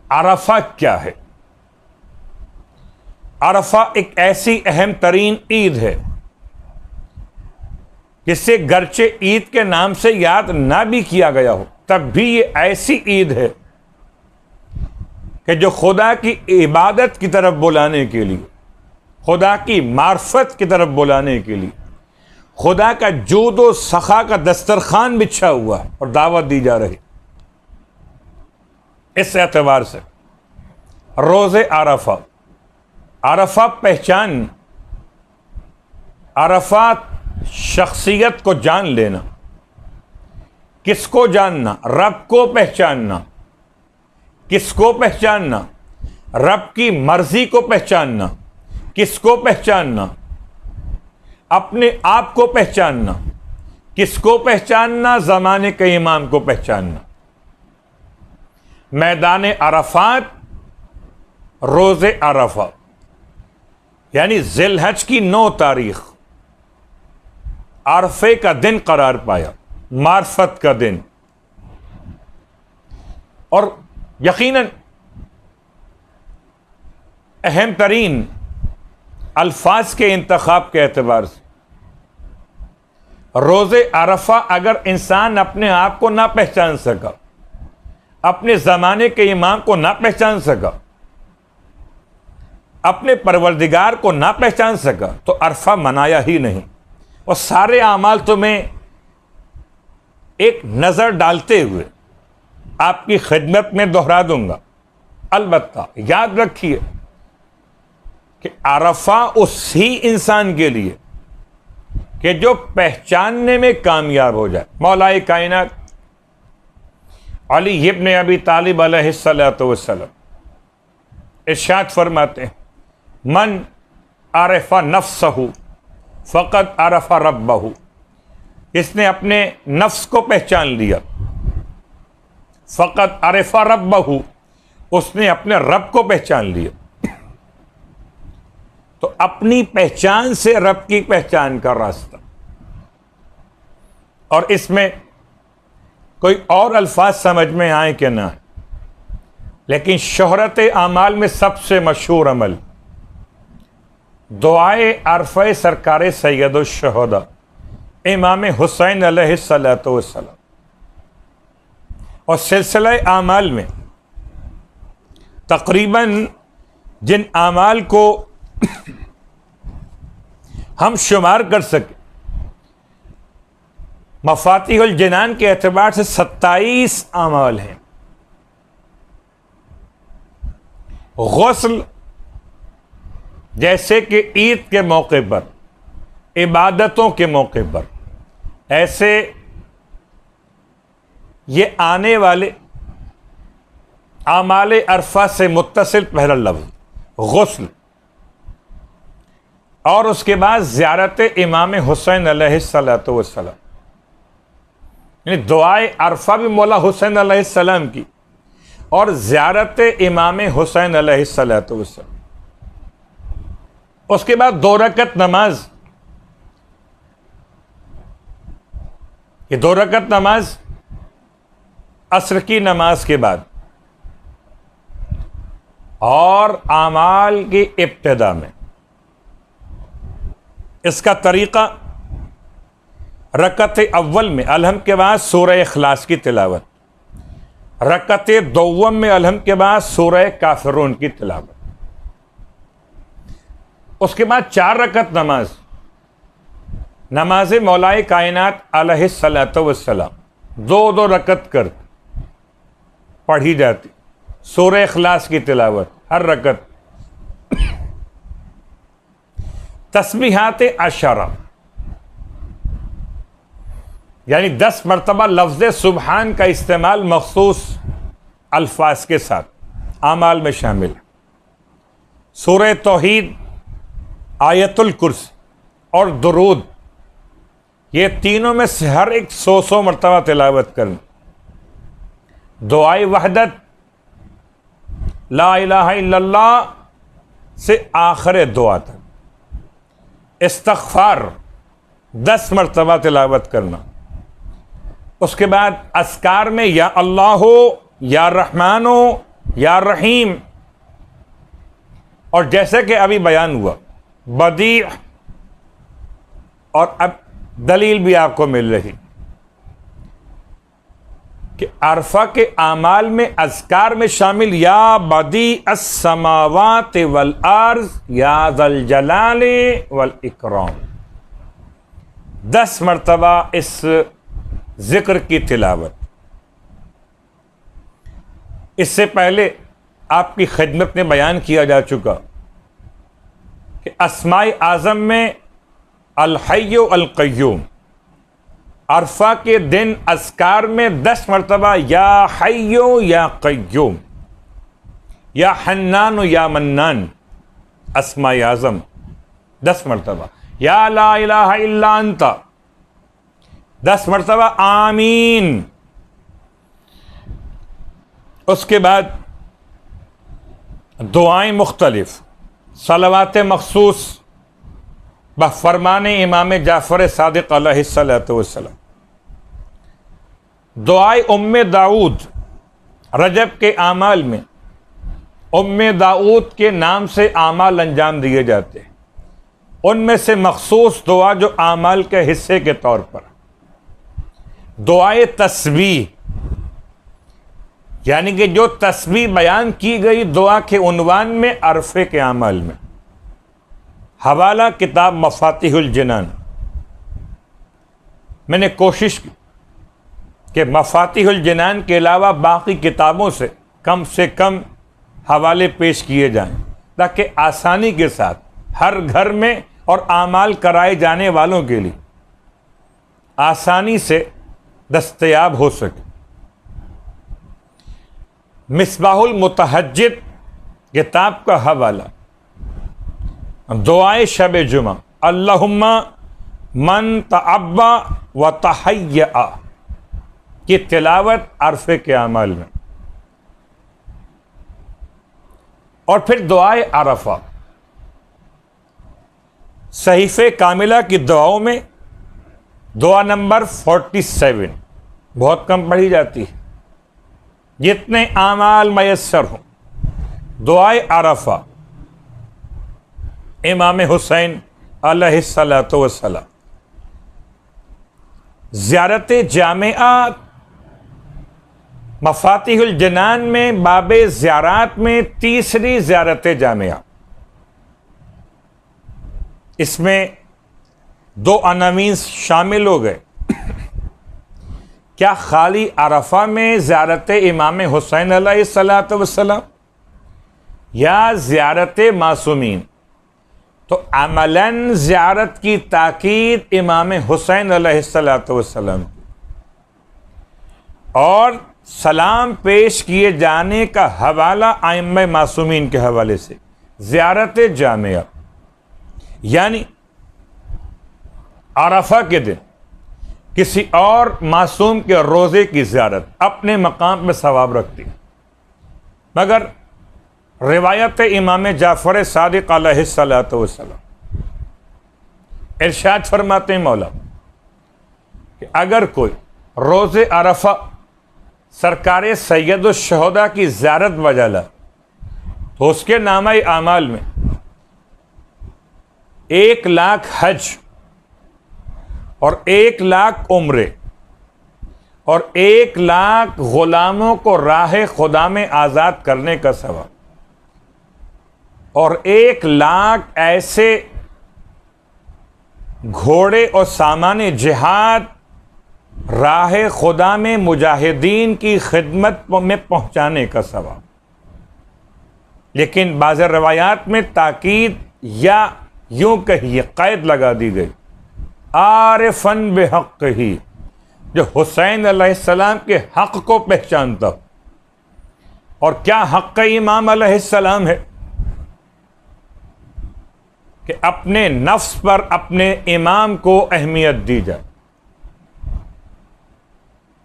अरफा क्या है? अरफा एक ऐसी अहम तरीन ईद है जिसे गरचे ईद के नाम से याद ना भी किया गया हो, तब भी ये ऐसी ईद है कि जो खुदा की इबादत की तरफ बुलाने के लिए, खुदा की मार्फत की तरफ बुलाने के लिए, खुदा का जूद व सखा का दस्तरखान बिछा हुआ है और दावत दी जा रही। इस एतबार से रोज़े अरफा, अरफा पहचान, अरफा शख्सियत को जान लेना। किसको जानना? रब को पहचानना। किसको पहचानना? रब की मर्जी को पहचानना। किसको पहचानना? अपने आप को पहचानना। किसको पहचानना? ज़माने के इमाम को पहचानना। मैदान अरफात, रोज़े अरफा, यानी ज़िलहज की 9 तारीख अरफे का दिन करार पाया, मार्फत का दिन। और यकीनन अहम तरीन अल्फाज के इंतखाब के एतबार से रोज़े अरफा अगर इंसान अपने आप को ना पहचान सका, अपने ज़माने के इमाम को ना पहचान सका, अपने परवरदिगार को ना पहचान सका, तो अरफा मनाया ही नहीं। और सारे आमाल तो मैं एक नज़र डालते हुए आपकी खिदमत में दोहरा दूंगा। अलबत्ता याद रखिए कि अरफा उसी इंसान के लिए कि जो पहचानने में कामयाब हो जाए। मौलाए कायनात अली इब्न अबी तालिब अलैहिस्सलातु वस्सलाम इरशाद फरमाते हैं, मन आरफा नफ्सहु फ़क़द अरफा रब्बहु। इसने अपने नफ्स को पहचान लिया, फ़क़द अरफा रब्बहु, उसने अपने रब को पहचान लिया। तो अपनी पहचान से रब की पहचान का रास्ता। और इसमें कोई और अल्फाज समझ में आए कि ना, लेकिन शोहरत आमाल में सबसे मशहूर अमल दुआए अरफ़े सरकार सैयदुश शुहदा इमाम हुसैन अलैहिस्सलातु वस्सलाम। और सिलसिला आमाल में तकरीबन जिन आमाल को हम शुमार कर सके, मफातिहुल जिनान के एतबार से 27 आमाल हैं। गुस्ल, जैसे कि ईद के मौके पर, इबादतों के मौके पर, ऐसे ये आने वाले आमाल अरफा से मुत्तसिल पहला लफ्ज़ गुस्ल। और उसके बाद ज़ियारत इमाम हुसैन अलैहिस्सलातु वस्सलाम, यानी दुआए अरफा भी मौला हुसैन अलैहिस्सलाम की और ज़ियारत इमाम हुसैन अलैहिस्सलातु वस्सलाम। उसके बाद 2 रकत नमाज। ये 2 रकत नमाज असर की नमाज के बाद और आमाल की इब्तिदा में। इसका तरीक़ा रकत अव्वल में अलहम के बाद सूरह इखलास की तिलावत, रकत दोवम में अलहम के बाद सूरह काफिरून की तिलावत, उसके बाद 4 रकत नमाज, नमाज मौलाए कायनात अलैहिस्सलातु वस्सलाम 2-2 रकत कर पढ़ी जाती, सूरह इखलास की तिलावत हर रकत, तस्बीहात अशरा, यानी 10 मरतबा लफ्ज़ सुबहान का इस्तेमाल मखसूस अल्फाज के साथ आमाल में शामिल है। सूरह तौहीद, आयतुल कुर्सी और दुरूद, ये तीनों में से हर एक 100 मरतबा तिलावत करना। दुआए वहदत, ला इलाहा इल्लल्लाह से आखिर दुआ तक, इस्तग़फ़ार 10 मरतबा तिलावत करना। उसके बाद अस्कार में या अल्लाहो, या रहमानो, या रहीम। और जैसे कि अभी बयान हुआ बदी, और अब दलील भी आपको मिल रही कि अरफा के आमाल में अज़कार में शामिल या बदी अस्समावात वल अर्ज़ या ज़ल जलाली वल इकराम, 10 मरतबा इस जिक्र की तिलावत। इससे पहले आपकी खिदमत में बयान किया जा चुका कि अस्माए आज़म में अल हय्यु अल क़य्यूम, अरफा के दिन अज़कार में 10 मरतबा या हय्यु या क़य्यूम, या हन्नान या मन्नान, अस्माए आज़म 10 मरतबा, या ला इलाहा इल्ला अंता 10 मरतबा, आमीन। उसके बाद दुआएं मुख्तलिफ, सलवात मखसूस बफ़रमान इमाम जाफ़र सादिक़ अलैहिस्सलातु वस्सलाम, दुआए उम्मे दाऊद, रजब के आमाल में उम्मे दाऊद के नाम से आमाल अंजाम दिए जाते हैं, उनमें से मखसूस दुआ जो आमाल के हिस्से के तौर पर दुआए तस्बीह, यानी कि जो तस्बीह बयान की गई दुआ के उन्वान में अरफे के आमाल में। हवाला किताब मफातिहुल जिनान। मैंने कोशिश की कि मफातिहुल जिनान के अलावा बाकी किताबों से कम हवाले पेश किए जाएं, ताकि आसानी के साथ हर घर में और आमाल कराए जाने वालों के लिए आसानी से दस्तयाब हो सके। मिसबाहुल मुतहज्जिद किताब का हवाला दुआए शब जुमा, अल्लाहुम्मा मन तअब्बा व तहय्या की तिलावत अरफे के अमाल में। और फिर दुआए अरफा, सहीफ़े कामिला की दुआओं में दुआ नंबर 47 बहुत कम पढ़ी जाती है, जितने आमाल मयस्सर हों। दुआए अरफा इमाम हुसैन अलैहिस्सलातु वस्सलाम, ज़ियारत जामिआ मफातिहुल जिनान में बाबे ज़ियारात में तीसरी ज़ियारत जामिआ। इसमें 2 अनावीन शामिल हो गए। क्या खाली अरफा में ज़ियारत इमाम हुसैन अलैहिस्सलातु वस्सलाम या ज़ियारत मासूमीन? तो अमलन ज़ियारत की ताकीद इमाम हुसैन अलैहिस्सलातु वस्सलाम की, और सलाम पेश किए जाने का हवाला आइम्मा मासूमीन के हवाले से ज़ियारत जामिया, यानी अरफा के दिन किसी और मासूम के रोज़े की ज़ियारत अपने मकाम पर सवाब रखती है, मगर रिवायत इमाम जाफ़र सादिक़ अलैहिस्सलातु वस्सलाम इरशाद फरमाते हैं मौला कि अगर कोई रोज़े अरफा सरकार सैयदुश शुहदा की ज़ियारत बजा ला तो उसके नामे आमाल में 1 लाख हज और 1 लाख उम्रे और 1 लाख गुलामों को राह खुदा में आज़ाद करने का सवाब और 1 लाख ऐसे घोड़े और सामाने जिहाद राह खुदा में मुजाहिदीन की खिदमत में पहुंचाने का सवाब। लेकिन बाज़ रवायात में ताकीद या यूं कहिए क़ैद लगा दी गई, आरिफन बेहक़ ही, जो हुसैन अलैहिस्सलाम के हक़ को पहचानता। और क्या हक़ इमाम अलैहिस्सलाम है कि अपने नफ्स पर अपने इमाम को अहमियत दी जाए,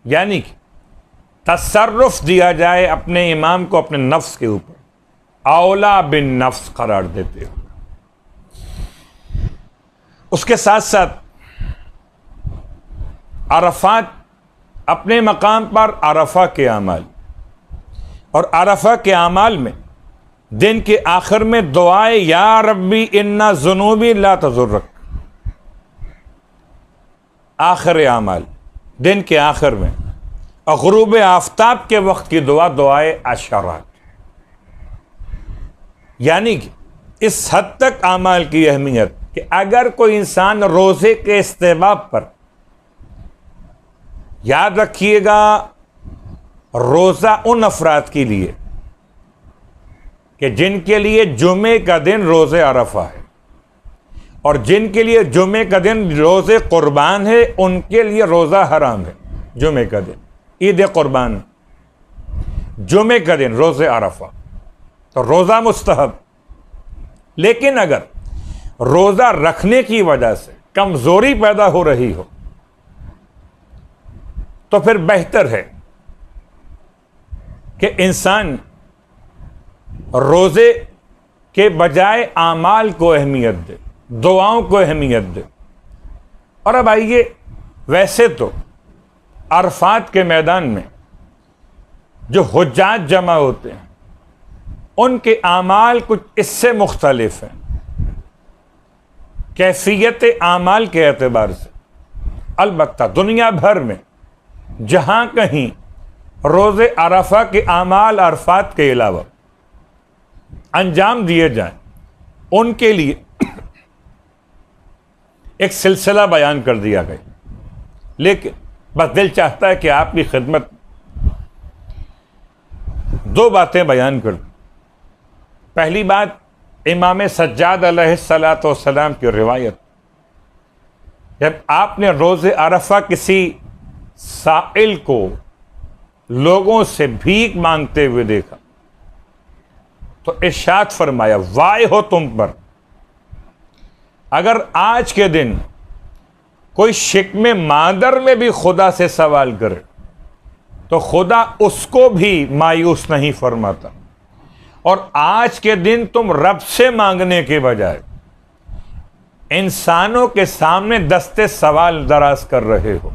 यानी कि तसर्रुफ दिया जाए अपने इमाम को अपने नफ्स के ऊपर, औला बिन नफ्स करार देते हो। उसके साथ साथ अरफात अपने मकाम पर अरफा के अमाल, और अरफा के अमाल में दिन के आखिर में दुआए या रब्बी इन्ना जुनूबी ला तजुर्रक, आखिर अमाल दिन के आखिर में, और गुरूब आफ्ताब के वक्त की दुआ दुआए अशरात। यानी कि इस हद तक अमाल की अहमियत कि अगर कोई इंसान रोज़े के इस्तेबाब पर, याद रखिएगा रोज़ा उन अफराद के लिए कि जिनके लिए जुमे का दिन रोज़े अरफा है, और जिनके लिए जुमे का दिन रोज़े कुर्बान है उनके लिए रोज़ा हराम है। जुमे का दिन ईद कुर्बान, जुमे का दिन रोज़े अरफा, तो रोज़ा मुस्तहब। लेकिन अगर रोज़ा रखने की वजह से कमज़ोरी पैदा हो रही हो तो फिर बेहतर है कि इंसान रोज़े के बजाय आमाल को अहमियत दे, दुआओं को अहमियत दे। और अब आइए, वैसे तो अरफात के मैदान में जो हुज्जाज जमा होते हैं उनके आमाल कुछ इससे मुख्तलिफ हैं कैफियत आमाल के एतबार से। अलबत्ता दुनिया भर में जहां कहीं रोज़े अरफा के आमाल अरफात के अलावा अंजाम दिए जाएं, उनके लिए एक सिलसिला बयान कर दिया गया। लेकिन बस दिल चाहता है कि आपकी खिदमत दो बातें बयान कर दूं। पहली बात, इमाम सज्जाद अलैहिस्सलातु वस्सलाम की रिवायत, जब आपने रोज़े अरफा किसी साइल को लोगों से भीख मांगते हुए देखा तो इरशाद फरमाया, वाय हो तुम पर, अगर आज के दिन कोई शिकमे मादर में भी खुदा से सवाल करे तो खुदा उसको भी मायूस नहीं फरमाता। और आज के दिन तुम रब से मांगने के बजाय इंसानों के सामने दस्ते सवाल दराज कर रहे हो।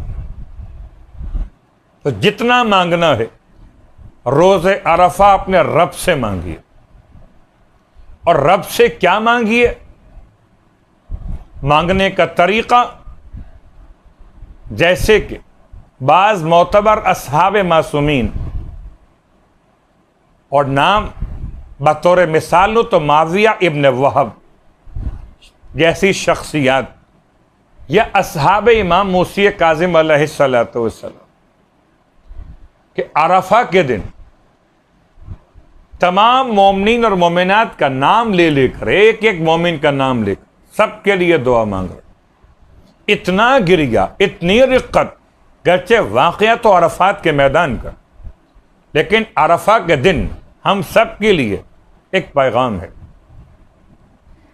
तो जितना मांगना है रोज़े अरफा अपने रब से मांगिए। और रब से क्या मांगिए? मांगने का तरीका, जैसे कि बाज मोतबर असहाब मासूमीन, और नाम बतौर मिसाल लो तो माविया इब्न वहब जैसी शख्सियात, या असहाब इमाम मूसी काजिम अलैहिस्सलातु वस्सलाम, कि अरफा के दिन तमाम मोमिनीन और मोमिनात का नाम ले लेकर, एक एक मोमिन का नाम लेकर सबके लिए दुआ मांग रहे। इतना गिरिया, इतनी रिक्कत, गरचे वाक़या तो अरफात के मैदान का, लेकिन अरफा के दिन हम सब के लिए एक पैगाम है।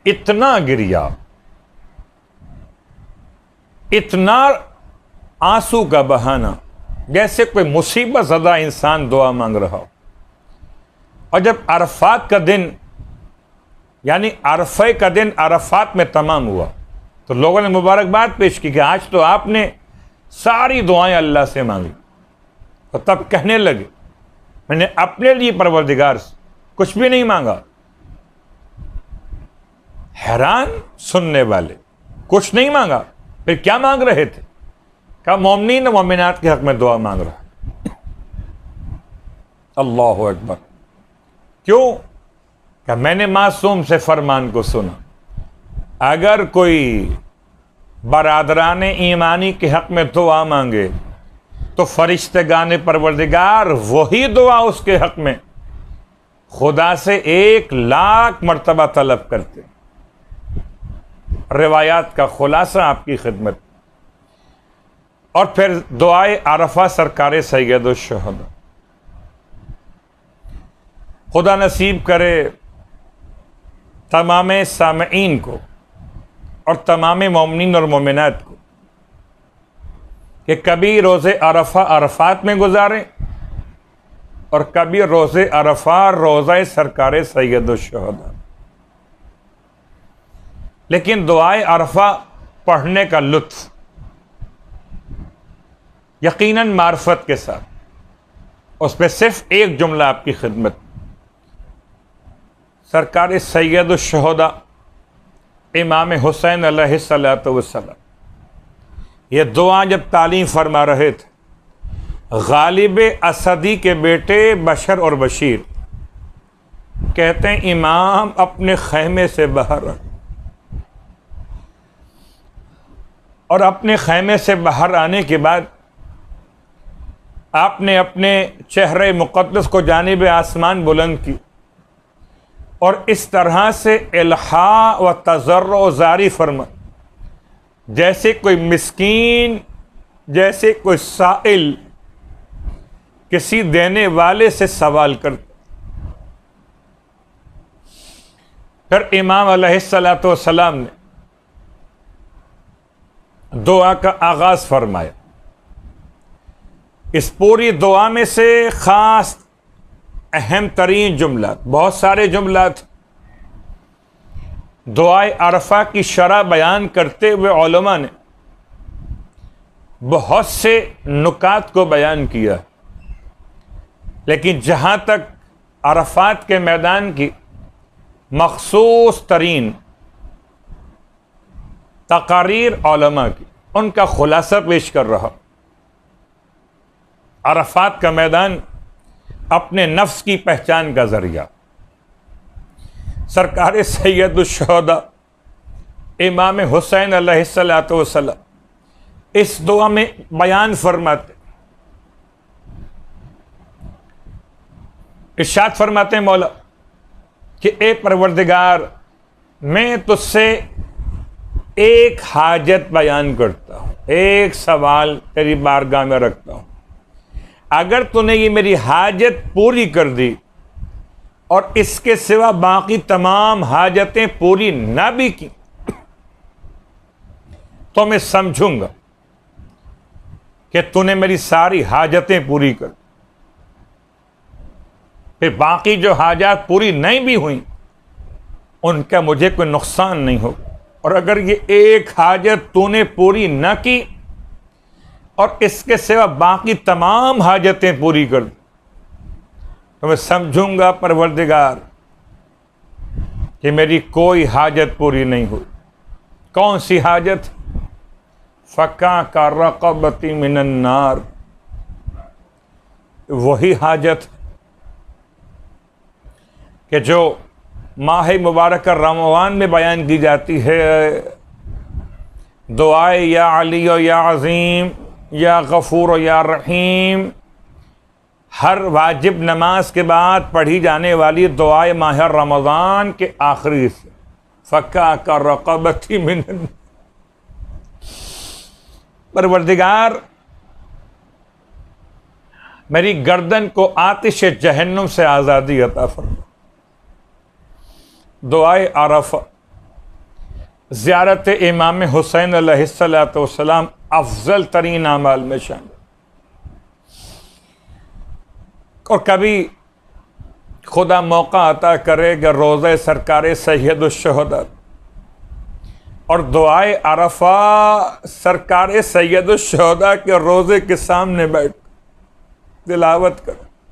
इतना गिरिया, इतना आंसू का बहाना, जैसे कोई मुसीबत ज़दा इंसान दुआ मांग रहा हो। और जब अरफात का दिन, यानी अरफे का दिन अरफात में तमाम हुआ तो लोगों ने मुबारकबाद पेश की कि आज तो आपने सारी दुआएं अल्लाह से मांगी। तो तब कहने लगे, मैंने अपने लिए परवरदिगार से कुछ भी नहीं मांगा। हैरान सुनने वाले, कुछ नहीं मांगा, फिर क्या मांग रहे थे? क्या मोमिनीन और मोमिनात के हक में दुआ मांग रहा है। अल्लाहु अकबर। क्यों? क्या मैंने मासूम से फरमान को सुना, अगर कोई बरादरान ईमानी के हक में दुआ मांगे तो फरिश्तेगान परवरदिगार वही दुआ उसके हक में खुदा से 1,00,000 मरतबा तलब करते। रिवायात का खुलासा आपकी खिदमत। और फिर दुआए अरफा सरकार सैयदुश शुहदा। खुदा नसीब करे तमाम सामईन को और तमाम मोमिनीन और मोमिनात को कि कभी रोज़े अरफा अरफात में गुजारें और कभी रोज़े अरफा रोज़ा सरकार सैयदुश शुहदा। लेकिन दुआए अरफा पढ़ने का लुत्फ़ यकीनन मार्फत के साथ उस पर सिर्फ एक जुमला आपकी खिदमत। सरकार सैयद शुहदा इमाम हुसैन अलैहिस्सलातु वस्सलाम ये दुआ जब तालीम फरमा रहे थे, गालिब असदी के बेटे बशर और बशीर कहते हैं इमाम अपने खैमे से बाहर और अपने खैमे से बाहर आने के बाद आपने अपने चेहरे मुक़द्दस को जानिब आसमान बुलंद की और इस तरह से इल्हा व तज़र्रो जारी फरमा, जैसे कोई मिस्कीन, जैसे कोई साइल किसी देने वाले से सवाल करता। फिर इमाम अलैहिस्सलातु वस्सलाम ने दुआ का आगाज फरमाया। इस पूरी दुआ में से खास अहम तरीन जुमला, बहुत सारे जुमला थे, दुआए अरफा की शरह बयान करते हुए उलमा ने बहुत से नुकात को बयान किया, लेकिन जहां तक अरफात के मैदान की मखसूस तरीन तकारीर उलमा की, उनका खुलासा पेश कर रहा। अरफात का मैदान अपने नफ्स की पहचान का जरिया। सरकार सैयद शुहदा इमाम हुसैन अलैहिस्सलातु वस्सलाम इस दुआ में बयान फरमाते, इरशाद फरमाते हैं मौला कि ए परवरदिगार, मैं तुझसे एक हाजत बयान करता हूं, एक सवाल तेरी बारगाह में रखता हूं। अगर तूने ये मेरी हाजत पूरी कर दी और इसके सिवा बाकी तमाम हाजतें पूरी ना भी की तो मैं समझूंगा कि तूने मेरी सारी हाजतें पूरी कर। फिर बाकी जो हाजात पूरी नहीं भी हुई उनका मुझे कोई नुकसान नहीं होगा। और अगर ये एक हाजत तूने पूरी न की और इसके सिवा बाकी तमाम हाजतें पूरी कर दी तो मैं समझूंगा परवरदिगार कि मेरी कोई हाजत पूरी नहीं हुई। कौन सी हाजत? फ़का का रक़बती मिनन नार, वही हाजत कि जो माह मुबारक रमज़ान में बयान की जाती है। दुआए या अली या अज़ीम या गफ़ूर या रहीम, हर वाजिब नमाज के बाद पढ़ी जाने वाली दुआए माह रमज़ान के आखिरी से, फ़क्का का रक़बती मिनन। परवरदिगार, मेरी गर्दन को आतिश जहन्नुम से आज़ादी अता फरमा। दुआए अरफा, ज़ियारत इमाम हुसैन अलैहिस्सलातु वस्सलाम अफजल तरीन अमाल में शामिल। और कभी खुदा मौका अता करे कि रोज़े सरकार सैयद शुहदा और दुआए अरफा सरकार सैयद शुहदा के रोज़े के सामने बैठ तिलावत कर।